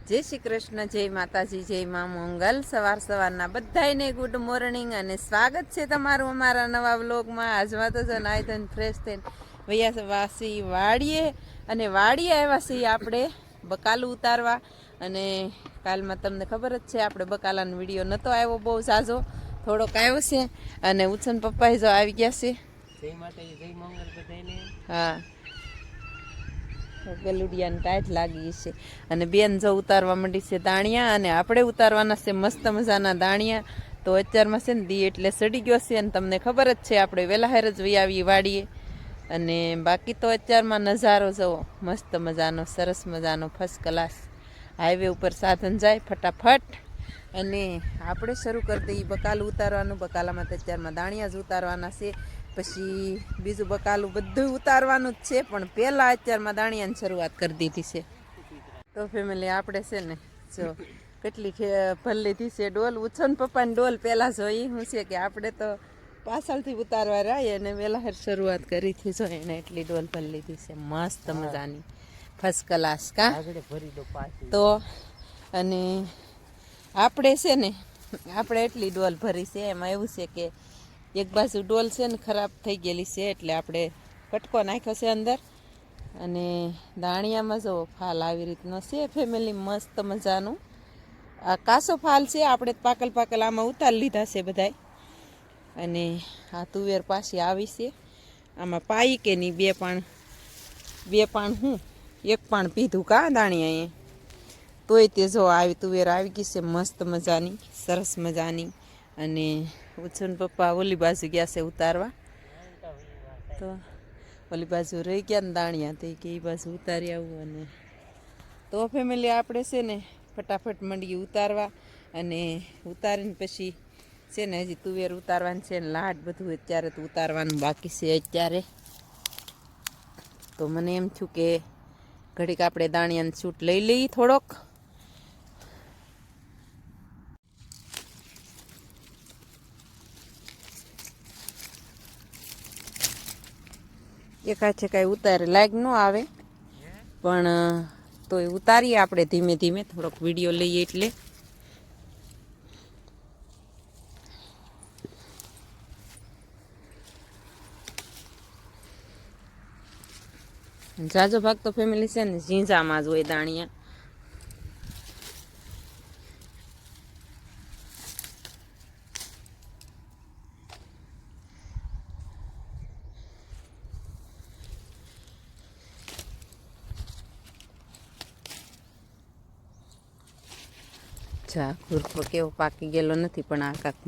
जय श्री कृष्ण, जय माताजी, जय मां मंगल। सवार सवाરના બધાયને ગુડ મોર્નિંગ અને સ્વાગત છે તમારું અમારા નવા વ્લોગમાં। આજમાં તો જો નાઈ ધોઈને ફ્રેશ થઈને વૈયા વાસી વાડીએ અને વાડીએ આવ્યા છીએ આપણે બકાલું ઉતારવા। અને કાલમાં તમને ખબર જ છે આપણે બકાલાનો વિડીયો નહોતો આવ્યો બહુ ઝાઝો, થોડોક આવ્યો છે। અને ઉછન પપ્પા જો આવી ગયા છે। જય માતાજી, જય મંગલ બધાને। હા, ગલુડિયાને ટાઈટ લાગી છે અને બેન જો ઉતારવા માંડી છે દાણિયા અને આપણે ઉતારવાના છે મસ્ત મજાના દાણિયા। તો અત્યારમાં છે ને દી એટલે સડી ગયો છે અને તમને ખબર જ છે આપણે વહેલા હેર જ વહી આવી વાડીએ। અને બાકી તો અત્યારમાં નજારો જવો મસ્ત મજાનો, સરસ મજાનો, ફર્સ્ટ ક્લાસ। હાઈવે ઉપર સાધન જાય ફટાફટ અને આપણે શરૂ કરી દઈએ બકાલું ઉતારવાનું। બકાલામાં તો અત્યારમાં દાણિયા જ ઉતારવાના છે, પછી બીજું બકાલું બધું ઉતારવાનું જ છે, પણ પહેલાં અત્યારમાં દાણિયાની શરૂઆત કરી દીધી છે। તો ફેમિલી આપણે છે ને જો કેટલી ભર લીધી છે ડોલ। ઉછન પપ્પાની ડોલ પહેલાં જોઈ શું છે કે આપણે તો પાછળથી ઉતારવા રહીએ અને વહેલા શરૂઆત કરી હતી, જો એને એટલી ડોલ ભરી લીધી છે મસ્ત મજાની, ફર્સ્ટ ક્લાસ કા તો। અને આપણે છે ને આપણે એટલી ડોલ ભરી છે, એમાં એવું છે કે એક બાજુ ડોલ છે ને ખરાબ થઈ ગયેલી છે એટલે આપણે કટકો નાખ્યો છે અંદર। અને દાણિયામાં જો ફાલ આવી રીતનો છે ફેમિલી મસ્ત મજાનું। આ કાસો ફાલ છે, આપણે પાકલ પાકલ આમાં ઉતારી લીધા છે બધાય। અને આ તુવેર પાછી આવી છે, આમાં પાઈ કે નહીં બે પાણ હું એક પાણ પીધું કા દાણિયા એ, તોય તે જો આવી તુવેર આવી ગઈ છે મસ્ત મજાની, સરસ મજાની। અને ઉછન પપ્પા ઓલી બાજુ ગયા છે ઉતારવા, તો ઓલી બાજુ રહી ગયા ને દાણિયા, તો કે એ બાજુ ઉતારી આવું। અને તો ફેમિલી આપણે છે ને ફટાફટ મંડીએ ઉતારવા અને ઉતારીને પછી છે ને હજી તુવેર ઉતારવાની છે ને લાડ બધું અત્યારે તો ઉતારવાનું બાકી છે અત્યારે। તો મને એમ થયું કે ઘડીક આપણે દાણિયાનો છૂટ લઈ લઈએ થોડોક। એકા છે કાંઈ ઉતારે લાગ ન આવે, પણ તોય ઉતારીએ આપણે ધીમે ધીમે, થોડોક વિડીયો લઈએ એટલે। જાજો ભાગ તો ફેમિલી છે ને ઝીંઝામાં જ હોય દાણિયા। જા ગુરફો કેવો પાકી ગયેલો નથી, પણ આ કાંક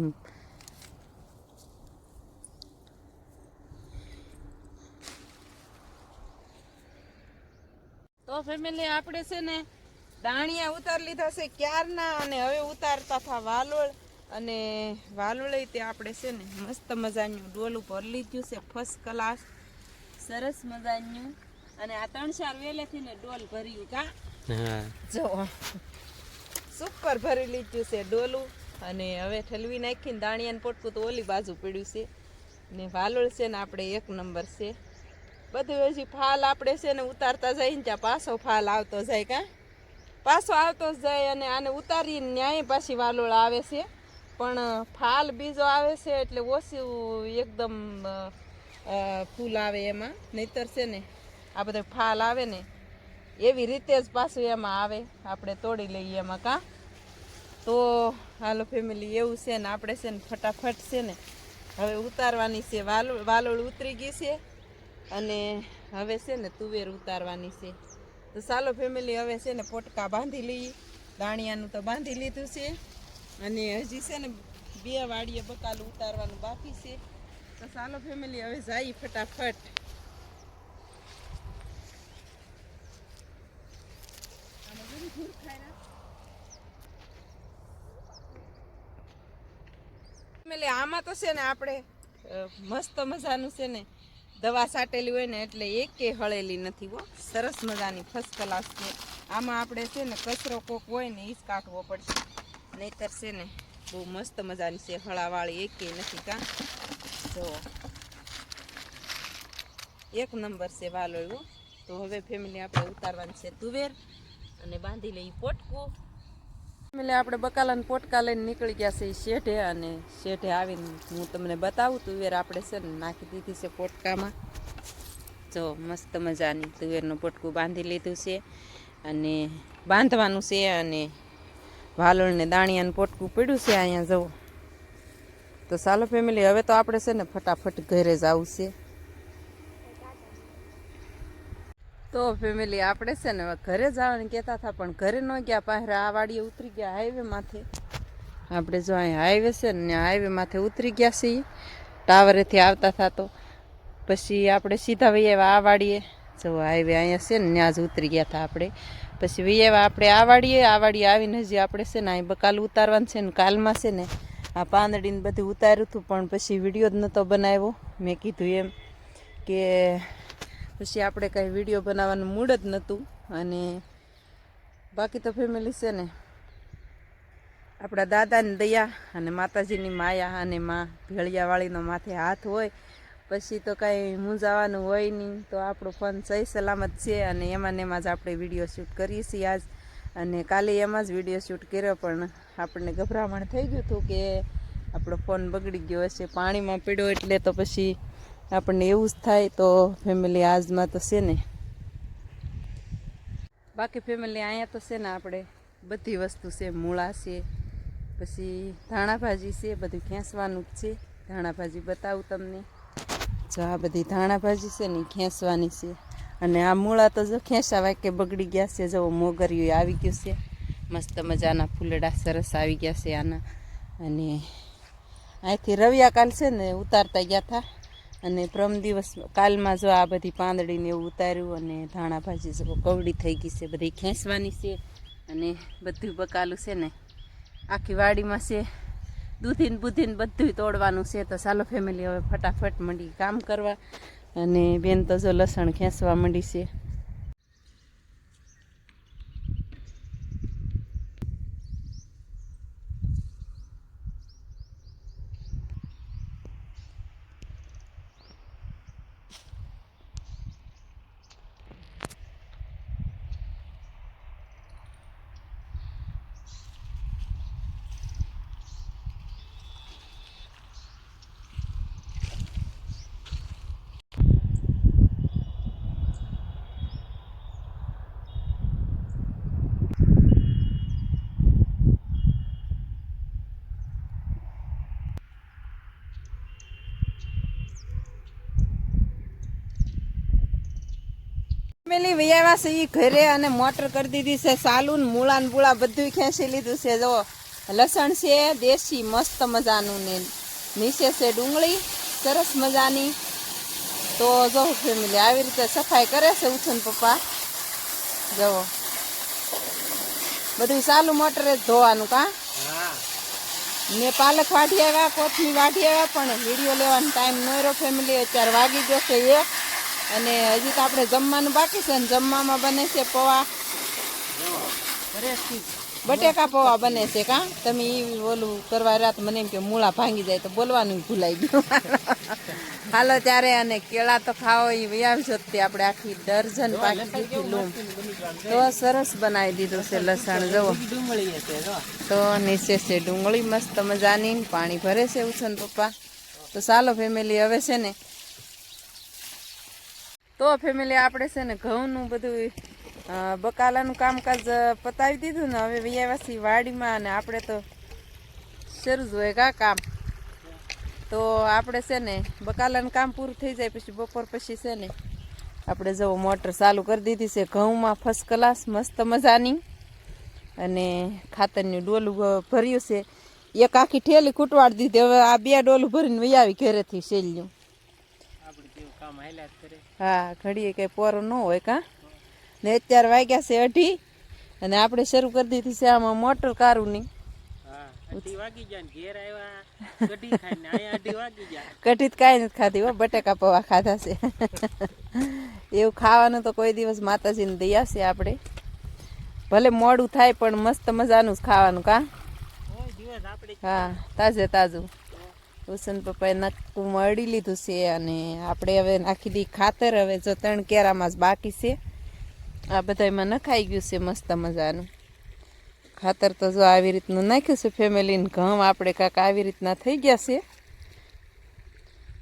તો ફેમિલી આપણે છે ને દાણિયા ઉતારી લીધા છે ક્યારના, અને હવે ઉતારતા હતા વાલોળ। અને વાલોળ તે આપણે છે ને મસ્ત મજાનું ડોલું ભરી લીધું છે ફર્સ્ટ ક્લાસ, સરસ મજાનું। અને આ 3-4 વેલેથી ને ડોલ ભર્યું કા જો સુપર ભરી લીધું છે ડોલું। અને હવે ઠલવી નાખીને દાણિયાને પોટકું તો ઓલી બાજુ પડ્યું છે ને વાલોળ છે ને આપણે એક નંબર છે। બધું હજી ફાલ આપણે છે ને ઉતારતા જાય ને ત્યાં પાછો ફાલ આવતો જાય કા, પાછો આવતો જ જાય। અને આને ઉતારીને ન્યાય પાછી વાલોળ આવે છે, પણ ફાલ બીજો આવે છે એટલે ઓછું એકદમ ફૂલ આવે એમાં, નહીતર છે ને આ બધા ફાલ આવે ને એવી રીતે જ પાછું એમાં આવે, આપણે તોડી લઈએ એમાં કા। તો હાલો ફેમિલી એવું છે ને આપણે છે ને ફટાફટ છે ને હવે ઉતારવાની છે વાલોળ ઉતરી ગઈ છે અને હવે છે ને તુવેર ઉતારવાની છે। તો ચાલો ફેમિલી હવે છે ને પોટકા બાંધી લઈએ, દાણિયાનું તો બાંધી લીધું છે અને હજી છે ને 2 વાડીએ બકાલું ઉતારવાનું બાકી છે। તો ચાલો ફેમિલી હવે જઈએ ફટાફટ। આમાં તો છે ને આપણે મસ્ત મજાનું છે ને દવા સાટેલી હોય ને એટલે એકે હળેલી નથી હો, સરસ મજાની ફર્સ્ટ ક્લાસ છે। આમાં આપણે છે ને કચરો કોક હોય ને એ જ કાઢવો પડશે, નહીતર છે ને બહુ મસ્ત મજાની છે, હળાવાળી એકે નથી કા। જો એક નંબર છે વાલોળ। તો હવે ફેમિલી આપણે ઉતારવાની છે તુવેર અને બાંધી લઈ પોટકું. એટલે આપણે બકાલાને પોટકા લઈને નીકળી ગયા છે શેઠે, અને શેઠે આવીને હું તમને બતાવું. તુવેર આપણે છે ને નાખી દીધી છે પોટકામાં. જો મસ્ત મજાની તુવેરનું પોટકું બાંધી લીધું છે, અને બાંધવાનું છે. અને વાલોળને દાણિયાનું પોટકું પડ્યું છે અહીંયા જવો. તો ચાલો ફેમિલી, હવે તો આપણે છે ને ફટાફટ ઘરે જ આવશે. તો ફેમિલી આપણે છે ને ઘરે જવાનું કહેતા હતા, પણ ઘરે ન ગયા. પાસે આ વાડીએ ઉતરી ગયા હાઈવે માથે. આપણે જો અહીં હાઈવે છે ને હાઈવે માથે ઉતરી ગયા છીએ, ટાવરેથી આવતા હતા. તો પછી આપણે સીધા વહી આવ્યા આ વાડીએ. જો હાઈવે અહીંયા છે ને ત્યાં જ ઉતરી ગયા હતા આપણે. પછી વહી આવ્યા આપણે આ વાડીએ આવીને હજી આપણે છે ને અહીં બકાલું ઉતારવાનું છે ને. કાલમાં છે ને આ પાંદડીને બધું ઉતાર્યું હતું, પણ પછી વિડીયો જ નહોતો બનાવ્યો. મેં કીધું એમ કે પછી આપણે કાંઈ વિડીયો બનાવવાનું મૂડ જ નહોતું. અને બાકી તો ફેમિલી છે ને આપણા દાદાની દયા અને માતાજીની માયા અને માં ભેળિયાવાળીનો માથે હાથ હોય પછી તો કાંઈ મૂંઝાવાનું હોય નહીં. તો આપણો ફોન સહી સલામત છે, અને એમાં ને એમાં જ આપણે વિડીયો શૂટ કરીએ છીએ આજ. અને કાલે એમાં જ વિડીયો શૂટ કર્યો, પણ આપણને ગભરામણ થઈ ગયું હતું કે આપણો ફોન બગડી ગયો હશે, પાણીમાં પડ્યો એટલે. તો પછી આપણને એવું જ થાય. તો ફેમિલી આજમાં તો છે ને બાકી ફેમિલી અહીંયા તો છે ને આપણે બધી વસ્તુ છે. મૂળા છે, પછી ધાણાભાજી છે, બધું ખેંચવાનું જ છે. ધાણાભાજી બતાવું તમને. જો આ બધી ધાણાભાજી છે ને ખેંચવાની છે. અને આ મૂળા તો જો ખેંચાવા કે બગડી ગયા છે. જો મોગરીઓ આવી ગયું છે, મસ્ત મજાના ફૂલડા સરસ આવી ગયા છે આના. અને અહીંથી રવિયા કાલ છે ને ઉતારતા ગયા હતા, અને પ્રમ દિવસ કાલમાં જો આ બધી પાંદડીને એવું ઉતાર્યું. અને ધાણાભાજી જો કવડી થઈ ગઈ છે, બધી ખેંચવાની છે. અને બધું બકાલું છે ને આખી વાડીમાં છે. દૂધીને બુધીને બધું તોડવાનું છે. તો ચાલો ફેમિલી હવે ફટાફટ મંડી કામ કરવા. અને બેન તો જો લસણ ખેંચવા માંડી છે. ફેમિલી વૈયાવા છે એ ઘરે, અને મોટર કરી દીધી છે ચાલુ. ને મૂળા ને બુળા બધું ખેંચી લીધું છે. જો લસણ છે દેશી મસ્ત મજાનું, ને નીચે છે ડુંગળી સરસ મજાની. તો જો ફેમિલી આવી રીતે સફાઈ કરે છે ઉછન પપ્પા. જવો બધું ચાલુ મોટરે જ ધોવાનું. કા મેં પાલક વાઢી આવ્યા, કોથમી વાઢી આવ્યા, પણ વિડીયો લેવાનો ટાઈમ ન રહ્યો ફેમિલી. અત્યારે વાગી ગયો છે 1, અને હજી તો આપણે જમવાનું બાકી છે. ને જમવામાં બને છે પૌવા, બટેકા પૌવા બને છે. કા તમે એ ઓલું કરવા રાત મને એમ કે મૂળા ભાંગી જાય તો બોલવાનું ભૂલાઈ ગયું. હાલો ત્યારે. અને કેળા તો ખાવો એ વ્યાવજો તે આપણે આખી દર્જન પાકી દીધી લૂમ. તો સરસ બનાવી દીધું છે લસણ. જવો તો નીચે છે ડુંગળી મસ્ત મજાની, પાણી ભરે છે ઉછન પપ્પા. તો ચાલો ફેમિલી હવે છે ને તો ફેમિલી આપણે છે ને ઘઉંનું બધું બકાલાનું કામકાજ પતાવી દીધું ને. હવે વૈયાવાસી વાડીમાં, અને આપણે તો શરૂ જ હોય કા કામ. તો આપણે છે ને બકાલાનું કામ પૂરું થઈ જાય પછી બપોર પછી છે ને આપણે જો મોટર ચાલુ કરી દીધી છે ઘઉંમાં ફર્સ્ટ ક્લાસ મસ્ત મજાની. અને ખાતરનું ડોલું ભર્યું છે. એક આખી ઠેલી ખૂટવાડી દીધી. હવે આ 2 ડોલું ભરીને વહી આવી ઘરેથી શેલ્યું. હા ઘડીએ કઈ પોરો ન હોય. કા ને અત્યારે વાગ્યા છે 2:30, અને આપણે શરૂ કરી દીધી છે આમાં મોટર કારુંની. કઢી કાંઈ નથી ખાધી હો, બટેકા પૌવા ખાધા છે. એવું ખાવાનું તો કોઈ દિવસ માતાજીની દયા છે. આપણે ભલે મોડું થાય પણ મસ્ત મજાનું જ ખાવાનું. કા હા તાજે તાજું. હુસન પપ્પાએ નક્કું મળી લીધું છે, અને આપણે હવે નાખી દી ખાતર. હવે જો 3 કેરામાં જ બાકી છે, આ બધામાં નખાઈ ગયું છે મસ્ત મજાનું ખાતર. તો જો આવી રીતનું નાખ્યું છે ફેમિલીને. ઘઉં આપણે કાંક આવી રીતના થઈ ગયા છે.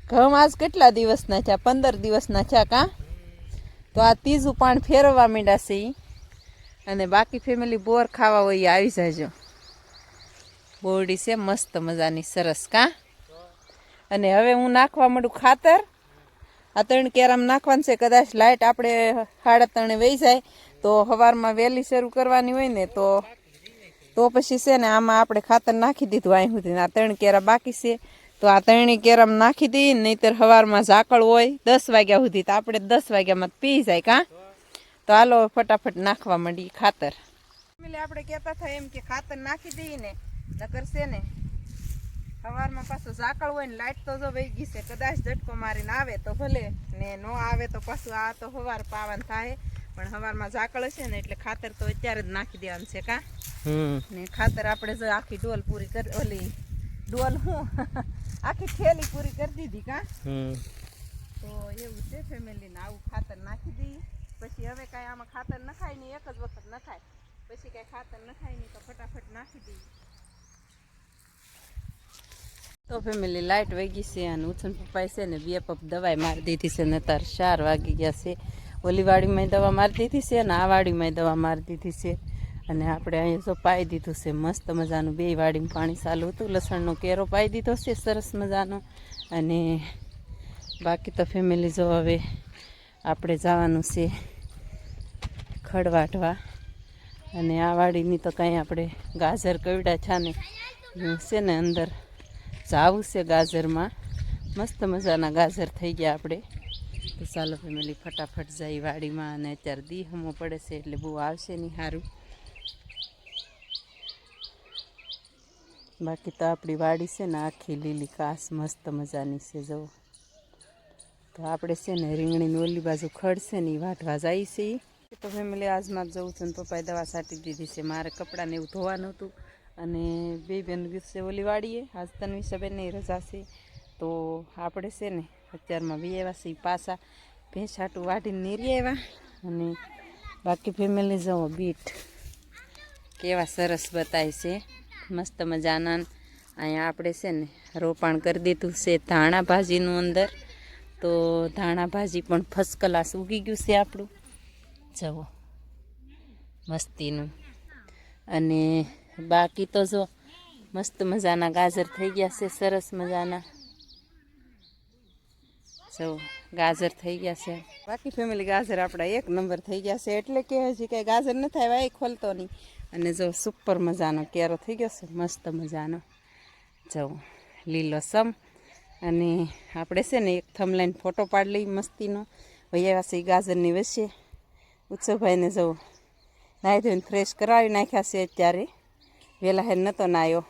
ઘઉં આજ કેટલા દિવસના છે? 15 દિવસના છે કાં? તો આ ત્રીજું પાણ ફેરવવા માંડ્યા છે ઈ. અને બાકી ફેમિલી બોર ખાવા હોય એ આવી જાયજો. બોરડી છે મસ્ત મજાની સરસ કાં? અને હવે હું નાખવા માંડું ખાતર. આ 3 કેરામ નાખવાનું છે. કદાચ લાઇટ આપણે 3:30 વહી જાય તો સવારમાં વહેલી શરૂ કરવાની હોય ને તો પછી છે ને આમાં આપણે ખાતર નાખી દીધું અહીં સુધી. આ 3 કેરા બાકી છે તો આ 3 કેરામ નાખી દઈએ. નહીંતર સવારમાં ઝાકળ હોય 10 વાગ્યા સુધી તો આપણે 10 વાગ્યામાં પી જાય કાં? તો હાલો ફટાફટ નાખવા માંડીએ ખાતર. આપણે કહેતા હતા એમ કે ખાતર નાખી દઈએ ને નકર છે ને સવારમાં પાછું ઝાકળ હોય ને લાઇટ તો જો વહી ગઈ છે. કદાચ ઝટકો મારીને આવે તો ભલે ને ન આવે તો પાછું આ તો સવાર પાવન થાય. પણ સવારમાં ઝાકળ હશે ને એટલે ખાતર તો અત્યારે જ નાખી દેવાનું છે કાં? ને ખાતર આપણે જો આખી ડોલ પૂરી કરી ઓલી ડોલ હું આખી થેલી પૂરી કરી દીધી કાં? તો એવું છે ફેમિલીને. આવું ખાતર નાખી દઈએ. પછી હવે કાંઈ આમાં ખાતર નખાય નહીં. એક જ વખત નખાય પછી કાંઈ ખાતર નખાય નહીં તો ફટાફટ નાખી દઈએ. તો ફેમિલી લાઇટ વહી ગઈ છે અને ઉછન પપ્પાએ છે ને 2 પપ દવાઈ મારી દીધી છે. ને તાર 4 વાગી ગયા છે. ઓલી વાડીમાં દવા મારી દીધી છે અને આ વાડીમાં દવા મારી દીધી છે. અને આપણે અહીંયા જો પાઈ દીધું છે મસ્ત મજાનું. 2 વાડીમાં પાણી ચાલુ હતું. લસણનો કેરો પાઈ દીધો છે સરસ મજાનો. અને બાકી તો ફેમિલી જો હવે આપણે જવાનું છે ખડ વાટવા. અને આ વાડીની તો કાંઈ આપણે ગાજર કવડા છે ને છે ને અંદર જાવું છે ગાજરમાં. મસ્ત મજાના ગાજર થઈ ગયા આપણે. તો ચાલો ફેમિલી ફટાફટ જાય વાડીમાં. અને અત્યારે દી હમો પડે છે એટલે બહુ આવશે નહીં સારું. બાકી તો આપણી વાડી છે ને આખી લીલી કાસ મસ્ત મજાની છે જુઓ. તો આપણે છે ને રીંગણીની ઓલી બાજુ ખડ છે ને એ વાટવા જાય છે. તો ફેમિલી આજમાં જવું છે ને પપ્પાએ દવા છાંટી દીધી છે. મારે કપડાને એવું ધોવાનું હતું અને 2 બેન છે ઓલી વાડીએ. આજ તન્વીસાબેનની રજા છે તો આપણે છે ને અત્યારમાં બી આવ્યા છે પાછા ભેંસ હાટું વાટીને નીરી આવ્યા. અને બાકી ફેમિલી જુઓ બીટ કેવા સરસ બતાય છે મસ્ત મજાના. અહીંયા આપણે છે ને રોપાણ કરી દીધું છે ધાણા ભાજીનું અંદર. તો ધાણા ભાજી પણ ફર્સ્ટ ક્લાસ ઉગી ગયું છે આપણું જુઓ મસ્તીનું. અને બાકી તો જો મસ્ત મજાના ગાજર થઈ ગયા છે સરસ મજાના. જો ગાજર થઈ ગયા છે. બાકી ફેમિલી ગાજર આપણા 1 નંબર થઈ ગયા છે. એટલે કે હજી કાંઈ ગાજર ન થાય એ ખોલતો નહીં. અને જો સુપર મજાનો કેરો થઈ ગયો છે મસ્ત મજાનો જુઓ લીલો સમ. અને આપણે છે ને એક થમલાઈન ફોટો પાડી લઈ મસ્તીનો. વૈયા છે ગાજરની વચ્ચે. ઉત્સવભાઈને જુઓ નાહી ધોઈને ફ્રેશ કરાવી નાખ્યા છે અત્યારે. વહેલા હેર નહોતો નાહ્યો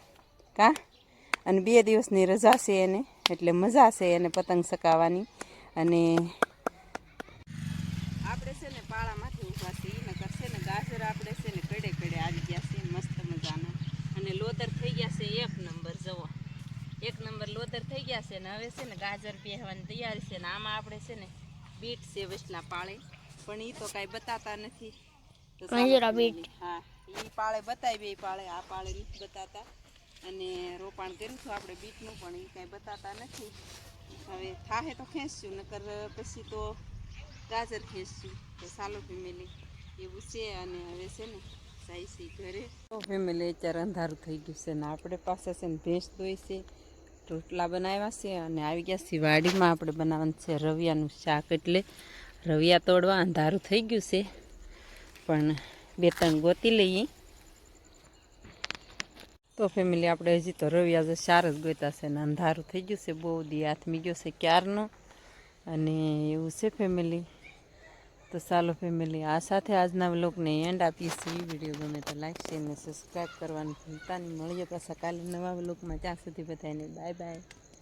કાં? અને 2 દિવસની રજા છે એને એટલે મજા છે એને પતંગ ચકાવવાની. અને આપણે છે ને પાળામાંથી ઊભા છીએ નકર છે ને ગાજર આપણે છે ને કડે કડે આવી ગયા છે મસ્ત મજાના. અને લોદર થઈ ગયા છે 1 નંબર જુઓ 1 નંબર લોદર થઈ ગયા છે. ને હવે છે ને ગાજર પહેવાની તૈયારી છે. ને આમાં આપણે છે ને બીટ છે વસલા પાળે પણ એ તો કાંઈ બતાતા નથી. તો હા એ પાળે બતાવી 2 પાળે આ પાળે નથી બતાતા. અને રોપાણ કર્યું હતું આપણે બીટનું પણ એ કાંઈ બતાતા નથી. હવે થાહે તો ખેંચશું નકર પછી તો ગાજર ખેંચશું. તો ચાલો ફેમિલી એવું છે. અને હવે છે ને જાય છે ઘરે. તો ફેમિલી અત્યારે અંધારું થઈ ગયું છે ને આપણે પાસે છે ને ભેંસ દોઈ છે. રોટલા બનાવ્યા છે અને આવી ગયા છે વાડીમાં. આપણે બનાવવાનું છે રવિયાનું શાક. એટલે રવિયા તોડવા અંધારું થઈ ગયું છે પણ 2-3 ગોતી લઈએ. તો ફેમિલી આપણે હજી તો રવિયા 4 જ ગોતા છે ને અંધારું થઈ ગયું છે. બહુ દી હાથમી ગયો છે ક્યારનો. અને એવું છે ફેમિલી. તો ચાલો ફેમિલી આ સાથે આજના વ્લોગને એન્ડ આપીએ છીએ. વિડીયો ગમે તો લાઈક શેર અને સબસ્ક્રાઈબ કરવાનું ભૂલતા નહીં. મળીએ પાછા કાલે નવા વ્લોગમાં. ત્યાં સુધી બધાને બાય બાય.